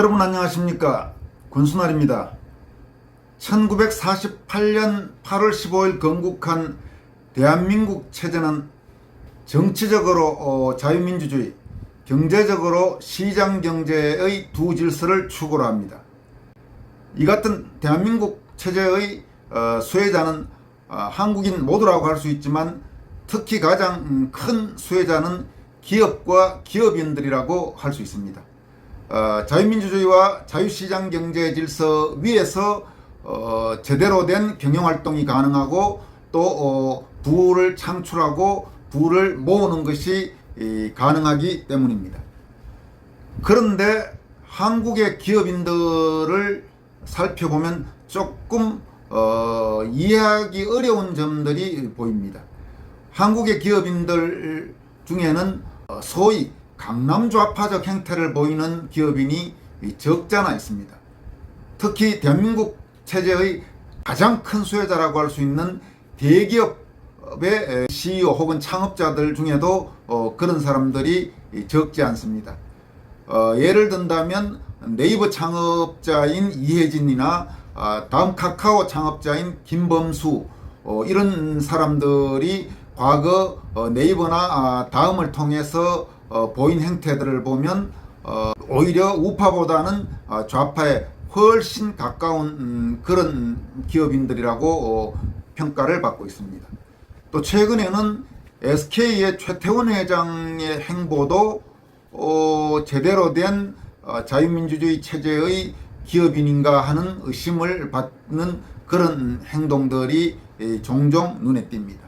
여러분 안녕하십니까? 권순알입니다. 1948년 8월 15일 건국한 대한민국 체제는 정치적으로 자유민주주의, 경제적으로 시장경제의 두 질서를 추구로 합니다. 이 같은 대한민국 체제의 수혜자는 한국인 모두라고 할 수 있지만 특히 가장 큰 수혜자는 기업과 기업인들이라고 할 수 있습니다. 자유민주주의와 자유시장 경제 질서 위에서 제대로 된 경영활동이 가능하고 또 부를 창출하고 부를 모으는 것이 가능하기 때문입니다. 그런데 한국의 기업인들을 살펴보면 조금 이해하기 어려운 점들이 보입니다. 한국의 기업인들 중에는 소위 강남좌파적 행태를 보이는 기업인이 적지 않아 있습니다. 특히 대한민국 체제의 가장 큰 수혜자라고 할 수 있는 대기업의 CEO 혹은 창업자들 중에도 그런 사람들이 적지 않습니다. 예를 든다면 네이버 창업자인 이혜진이나 다음 카카오 창업자인 김범수 이런 사람들이 과거 네이버나 다음을 통해서 보인 행태들을 보면 오히려 우파보다는 좌파에 훨씬 가까운 그런 기업인들이라고 평가를 받고 있습니다. 또 최근에는 SK의 최태원 회장의 행보도 제대로 된 자유민주주의 체제의 기업인인가 하는 의심을 받는 그런 행동들이 종종 눈에 띕니다.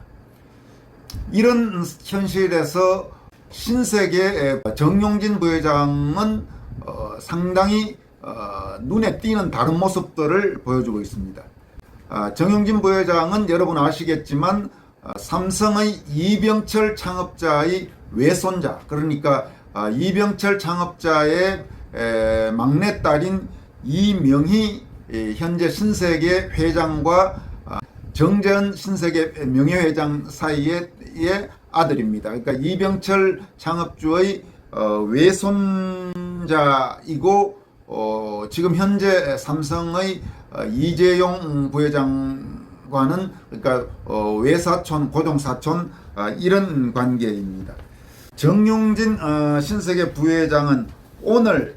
이런 현실에서 신세계 정용진 부회장은 상당히 눈에 띄는 다른 모습들을 보여주고 있습니다. 정용진 부회장은 여러분 아시겠지만 삼성의 이병철 창업자의 외손자, 그러니까 이병철 창업자의 막내딸인 이명희 현재 신세계 회장과 정재현 신세계 명예회장 사이의 아들입니다. 그러니까 이병철 창업주의 외손자이고 지금 현재 삼성의 이재용 부회장과는 그러니까 외사촌, 고종사촌 이런 관계입니다. 정용진 신세계 부회장은 오늘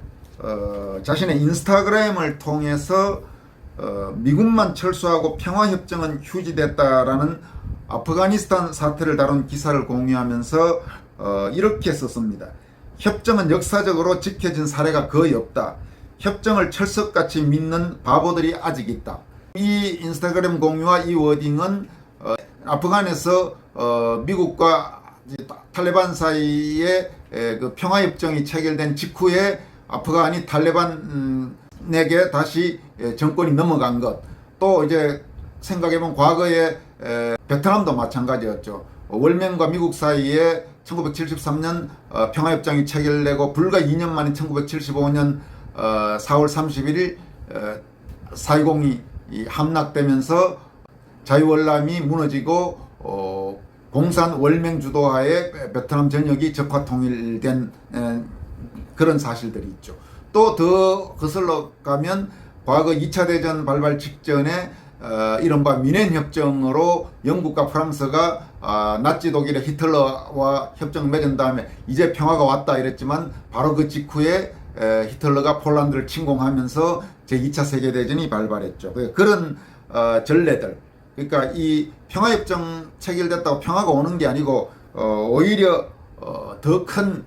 자신의 인스타그램을 통해서 미군만 철수하고 평화협정은 휴지됐다라는 아프가니스탄 사태를 다룬 기사를 공유하면서 이렇게 썼습니다. 협정은 역사적으로 지켜진 사례가 거의 없다. 협정을 철석같이 믿는 바보들이 아직 있다. 이 인스타그램 공유와 이 워딩은 아프간에서 미국과 탈레반 사이에 그 평화협정이 체결된 직후에 아프간이 탈레반에게 다시 정권이 넘어간 것, 또 이제 생각해보면 과거에 베트남도 마찬가지였죠. 월명과 미국 사이에 1973년 평화협정이 체결되고 불과 2년 만인 1975년 4월 31일 4.20이 함락되면서 자유월남이 무너지고 공산 월명 주도하에 베트남 전역이 적화 통일된 그런 사실들이 있죠. 또 더 거슬러 가면 과거 2차 대전 발발 직전에 이른바 미넨협정으로 영국과 프랑스가 나치 독일의 히틀러와 협정을 맺은 다음에 이제 평화가 왔다 이랬지만 바로 그 직후에 히틀러가 폴란드를 침공하면서 제2차 세계대전이 발발했죠. 그런 전례들, 그러니까 이 평화협정 체결됐다고 평화가 오는 게 아니고 오히려 더 큰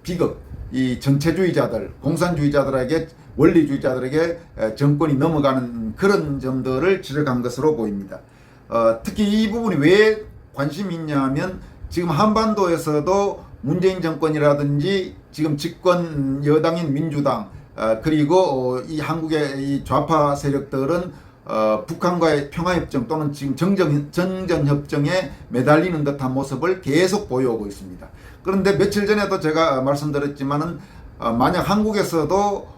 비극, 이 정체주의자들, 공산주의자들에게, 원리주의자들에게 정권이 넘어가는 그런 점들을 지적한 것으로 보입니다. 특히 이 부분이 왜 관심이 있냐 하면 지금 한반도에서도 문재인 정권이라든지 지금 집권 여당인 민주당 그리고 이 한국의 이 좌파 세력들은 북한과의 평화협정 또는 지금 정전협정에 매달리는 듯한 모습을 계속 보여오고 있습니다. 그런데 며칠 전에도 제가 말씀드렸지만은 만약 한국에서도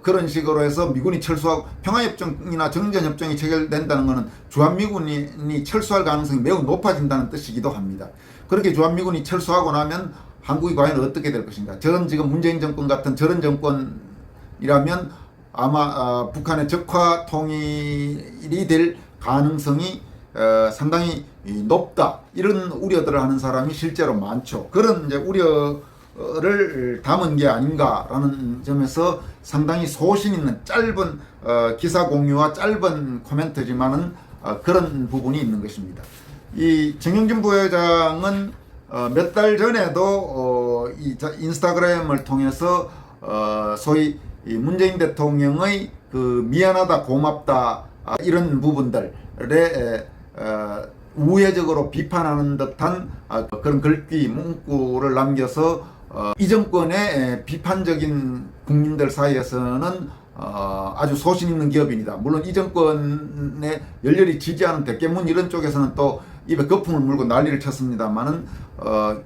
그런 식으로 해서 미군이 철수하고 평화협정이나 정전협정이 체결된다는 것은 주한미군이 철수할 가능성이 매우 높아진다는 뜻이기도 합니다. 그렇게 주한미군이 철수하고 나면 한국이 과연 어떻게 될 것인가. 저런 지금 문재인 정권 같은 저런 정권이 이라면 아마 북한의 적화 통일이 될 가능성이 상당히 높다, 이런 우려들을 하는 사람이 실제로 많죠. 그런 이제 우려를 담은 게 아닌가라는 점에서 상당히 소신 있는 짧은 기사 공유와 짧은 코멘트지만은 그런 부분이 있는 것입니다. 이 정영진 부회장은 몇 달 전에도 이 인스타그램을 통해서 소위 이 문재인 대통령의 그 미안하다, 고맙다, 이런 부분들에 우회적으로 비판하는 듯한 그런 글귀 문구를 남겨서 이 정권의 비판적인 국민들 사이에서는 아주 소신 있는 기업인이다. 물론 이 정권에 열렬히 지지하는 대깨문 이런 쪽에서는 또 입에 거품을 물고 난리를 쳤습니다만은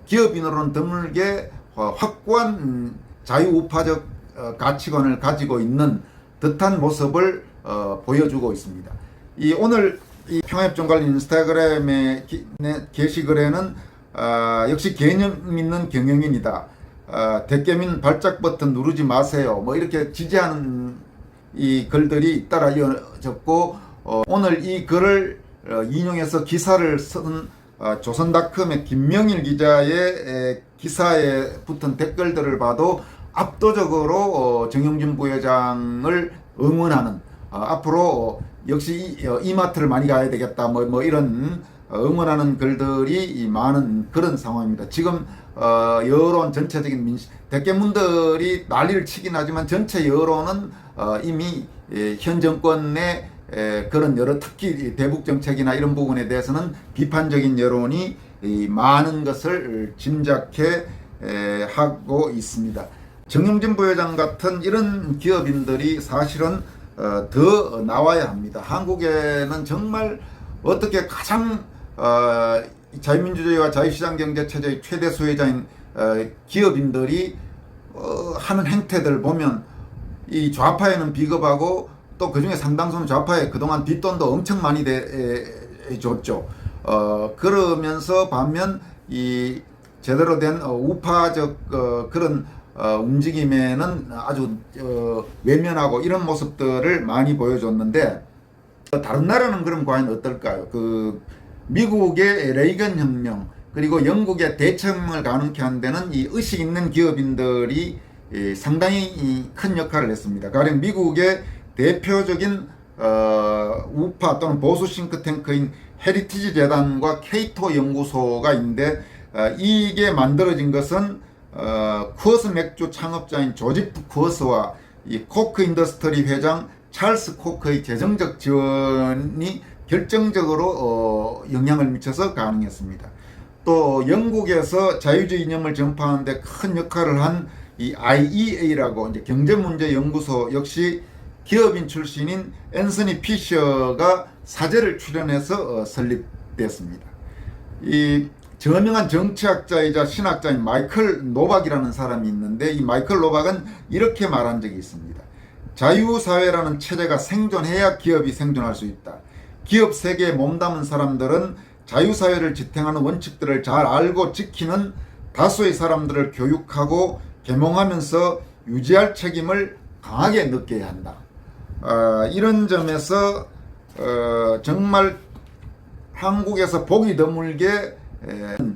기업인으로는 드물게 확고한 자유우파적 가치관을 가지고 있는 듯한 모습을 보여주고 있습니다. 오늘 이 평화협정 관련 인스타그램의 게시글에는 역시 개념 있는 경영인이다. 대깨민 발작 버튼 누르지 마세요. 뭐 이렇게 지지하는 이 글들이 따라 이어졌고, 오늘 이 글을 인용해서 기사를 쓴 조선닷컴의 김명일 기자의 기사에 붙은 댓글들을 봐도 압도적으로 정영진 부회장을 응원하는, 앞으로 역시 이마트를 많이 가야 되겠다, 뭐 이런 응원하는 글들이 많은 그런 상황입니다. 지금 여론 전체적인 대깨문들이 난리를 치긴 하지만 전체 여론은 이미 현 정권의 그런 여러 특히 대북 정책이나 이런 부분에 대해서는 비판적인 여론이 많은 것을 짐작해 하고 있습니다. 정영진 부회장 같은 이런 기업인들이 사실은 더 나와야 합니다. 한국에는 정말 어떻게 가장 자유민주주의와 자유시장 경제체제의 최대 수혜자인 기업인들이 하는 행태들 보면 이 좌파에는 비겁하고, 또 그중에 상당수는 좌파에 그동안 뒷돈도 엄청 많이 줬죠. 그러면서 반면 이 제대로 된 우파적 그런 움직임에는 아주 외면하고 이런 모습들을 많이 보여줬는데, 다른 나라는 그럼 과연 어떨까요? 미국의 레이건 혁명, 그리고 영국의 대처혁명을 가능케 한 데는 이 의식 있는 기업인들이 상당히 큰 역할을 했습니다. 가령 미국의 대표적인 우파 또는 보수 싱크탱크인 헤리티지 재단과 케이토 연구소가 있는데, 이게 만들어진 것은 쿠어스 맥주 창업자인 조지프 쿠어스와 이 코크 인더스트리 회장 찰스 코크의 재정적 지원이 결정적으로 영향을 미쳐서 가능했습니다. 또 영국에서 자유주의 이념을 전파하는데 큰 역할을 한 이 IEA라고 이제 경제문제연구소 역시 기업인 출신인 앤서니 피셔가 사제를 출연해서 설립됐습니다. 이 저명한 정치학자이자 신학자인 마이클 노박이라는 사람이 있는데, 이 마이클 노박은 이렇게 말한 적이 있습니다. 자유사회라는 체제가 생존해야 기업이 생존할 수 있다. 기업 세계에 몸담은 사람들은 자유사회를 지탱하는 원칙들을 잘 알고 지키는 다수의 사람들을 교육하고 계몽하면서 유지할 책임을 강하게 느껴야 한다. 이런 점에서 정말 한국에서 보기 드물게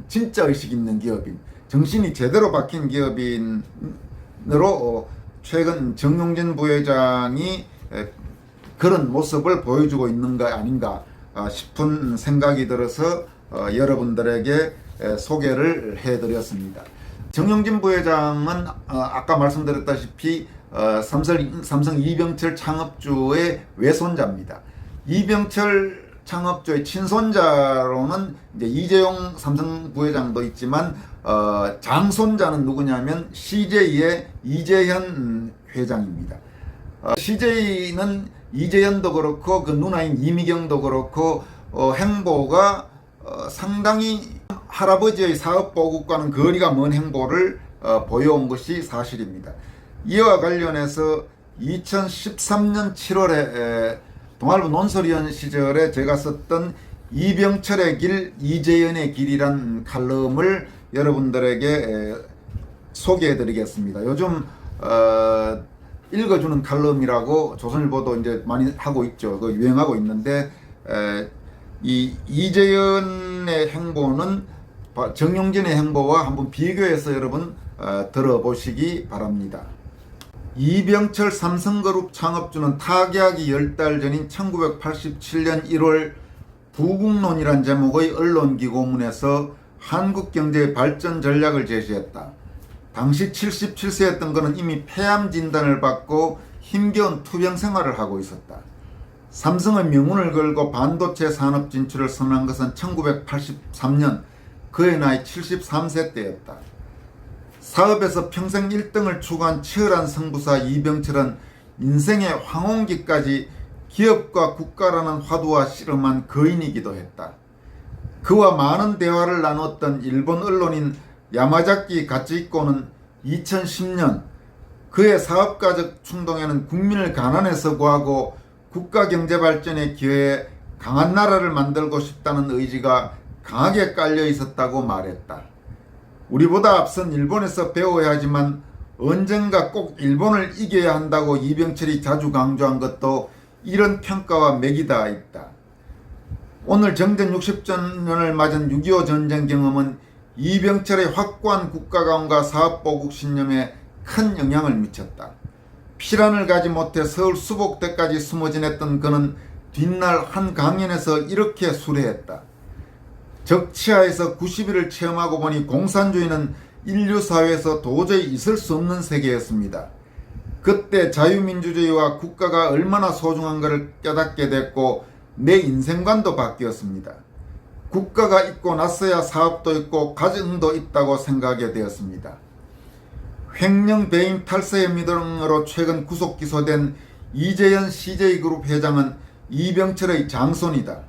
진짜 의식 있는 기업인, 정신이 제대로 박힌 기업인으로 최근 정영진 부회장이 그런 모습을 보여주고 있는 거 아닌가 싶은 생각이 들어서 여러분들에게 소개를 해드렸습니다. 정영진 부회장은 아까 말씀드렸다시피 삼성 이병철 창업주의 외손자입니다. 이병철 창업주의 친손자로는 이제 이재용 삼성 부회장도 있지만, 장손자는 누구냐면 CJ의 이재현 회장입니다. CJ는 이재현도 그렇고 그 누나인 이미경도 그렇고 행보가 상당히 할아버지의 사업보국과는 거리가 먼 행보를 보여온 것이 사실입니다. 이와 관련해서 2013년 7월에 동아일보 논설위원 시절에 제가 썼던 이병철의 길, 이재현의 길이란 칼럼을 여러분들에게 소개해 드리겠습니다. 요즘 읽어주는 칼럼이라고 조선일보도 이제 많이 하고 있죠. 그 유행하고 있는데 이 이재현의 행보는 정용진의 행보와 한번 비교해서 여러분 들어보시기 바랍니다. 이병철 삼성그룹 창업주는 타계하기 10달 전인 1987년 1월 부국론이란 제목의 언론기고문에서 한국경제의 발전 전략을 제시했다. 당시 77세였던 그는 이미 폐암 진단을 받고 힘겨운 투병 생활을 하고 있었다. 삼성의 명운을 걸고 반도체 산업 진출을 선언한 것은 1983년 그의 나이 73세 때였다. 사업에서 평생 1등을 추구한 치열한 승부사 이병철은 인생의 황혼기까지 기업과 국가라는 화두와 씨름한 거인이기도 했다. 그와 많은 대화를 나눴던 일본 언론인 야마자키 가치히코는 2010년 그의 사업가적 충동에는 국민을 가난에서 구하고 국가 경제 발전에 기여해 강한 나라를 만들고 싶다는 의지가 강하게 깔려 있었다고 말했다. 우리보다 앞선 일본에서 배워야 하지만 언젠가 꼭 일본을 이겨야 한다고 이병철이 자주 강조한 것도 이런 평가와 맥이다 있다. 오늘 정전 60주년을 맞은 6.25 전쟁 경험은 이병철의 확고한 국가관과 사업보국 신념에 큰 영향을 미쳤다. 피란을 가지 못해 서울 수복대까지 숨어 지냈던 그는 뒷날 한 강연에서 이렇게 수레했다. 적치하에서 90일을 체험하고 보니 공산주의는 인류사회에서 도저히 있을 수 없는 세계였습니다. 그때 자유민주주의와 국가가 얼마나 소중한 것을 깨닫게 됐고 내 인생관도 바뀌었습니다. 국가가 있고 났어야 사업도 있고 가정도 있다고 생각하게 되었습니다. 횡령 배임 탈세 혐의 등으로 최근 구속 기소된 이재현 CJ그룹 회장은 이병철의 장손이다.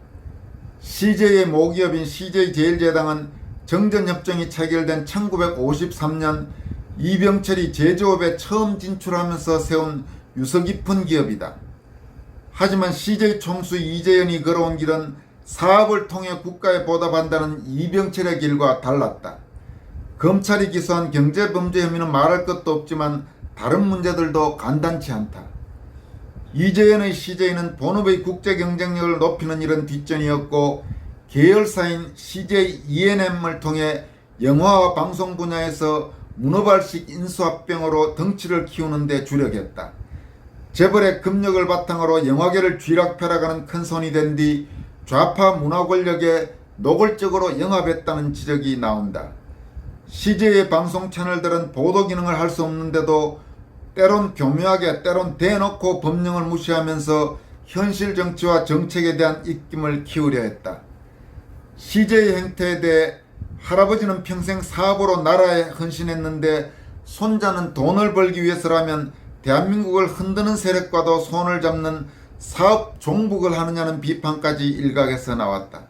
CJ의 모기업인 CJ제일제당은 정전협정이 체결된 1953년 이병철이 제조업에 처음 진출하면서 세운 유서 깊은 기업이다. 하지만 CJ 총수 이재현이 걸어온 길은 사업을 통해 국가에 보답한다는 이병철의 길과 달랐다. 검찰이 기소한 경제범죄 혐의는 말할 것도 없지만 다른 문제들도 간단치 않다. 이재현의 CJ는 본업의 국제 경쟁력을 높이는 일은 뒷전이었고 계열사인 CJ E&M을 통해 영화와 방송 분야에서 문어발식 인수합병으로 덩치를 키우는 데 주력했다. 재벌의 금력을 바탕으로 영화계를 쥐락펴락하는 큰손이 된 뒤 좌파 문화 권력에 노골적으로 영합했다는 지적이 나온다. CJ의 방송 채널들은 보도 기능을 할 수 없는데도 때론 교묘하게 때론 대놓고 법령을 무시하면서 현실 정치와 정책에 대한 입김을 키우려 했다. CJ 행태에 대해 할아버지는 평생 사업으로 나라에 헌신했는데 손자는 돈을 벌기 위해서라면 대한민국을 흔드는 세력과도 손을 잡는 사업 종북을 하느냐는 비판까지 일각에서 나왔다.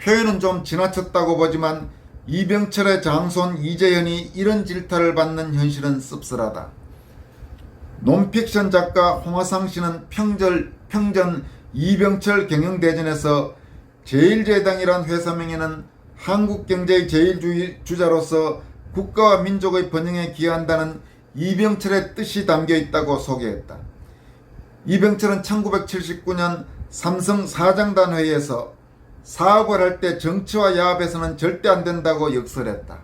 표현은 좀 지나쳤다고 보지만 이병철의 장손 이재현이 이런 질타를 받는 현실은 씁쓸하다. 논픽션 작가 홍화상 씨는 평전 이병철 경영대전에서 제일제당이란 회사명에는 한국경제의 제일주자로서 국가와 민족의 번영에 기여한다는 이병철의 뜻이 담겨 있다고 소개했다. 이병철은 1979년 삼성 사장단 회의에서 사업을 할 때 정치와 야합에서는 절대 안 된다고 역설했다.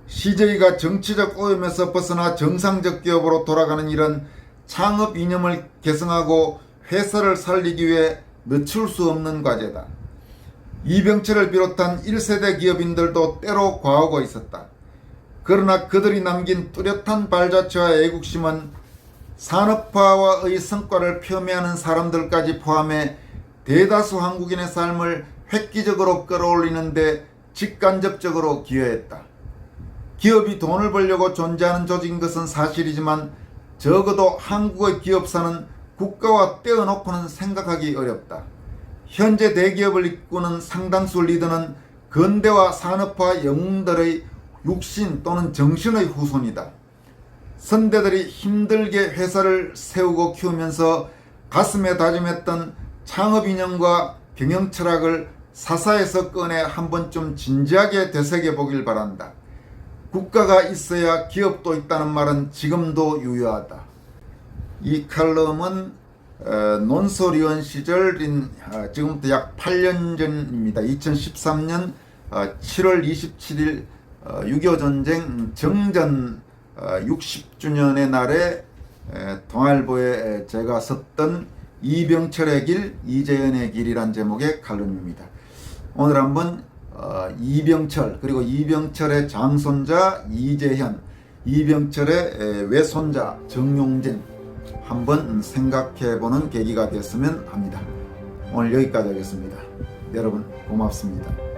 CJ가 정치적 오염에서 벗어나 정상적 기업으로 돌아가는 일은 창업 이념을 개성하고 회사를 살리기 위해 늦출 수 없는 과제다. 이병철을 비롯한 1세대 기업인들도 때로 과오고 있었다. 그러나 그들이 남긴 뚜렷한 발자취와 애국심은 산업화와의 성과를 폄훼하는 사람들까지 포함해 대다수 한국인의 삶을 획기적으로 끌어올리는데 직간접적으로 기여했다. 기업이 돈을 벌려고 존재하는 조직인 것은 사실이지만 적어도 한국의 기업사는 국가와 떼어놓고는 생각하기 어렵다. 현재 대기업을 이끄는 상당수 리더는 근대화 산업화 영웅들의 육신 또는 정신의 후손이다. 선대들이 힘들게 회사를 세우고 키우면서 가슴에 다짐했던 창업 이념과 경영 철학을 사사에서 꺼내 한 번쯤 진지하게 되새겨 보길 바란다. 국가가 있어야 기업도 있다는 말은 지금도 유효하다. 이 칼럼은 논설위원 시절인 지금부터 약 8년 전입니다. 2013년 7월 27일 6.25 전쟁 정전 60주년의 날에 동아일보에 제가 썼던 이병철의 길, 이재현의 길이란 제목의 칼럼입니다. 오늘 한번 이병철 그리고 이병철의 장손자 이재현, 이병철의 외손자 정용진 한번 생각해보는 계기가 됐으면 합니다. 오늘 여기까지 하겠습니다. 여러분 고맙습니다.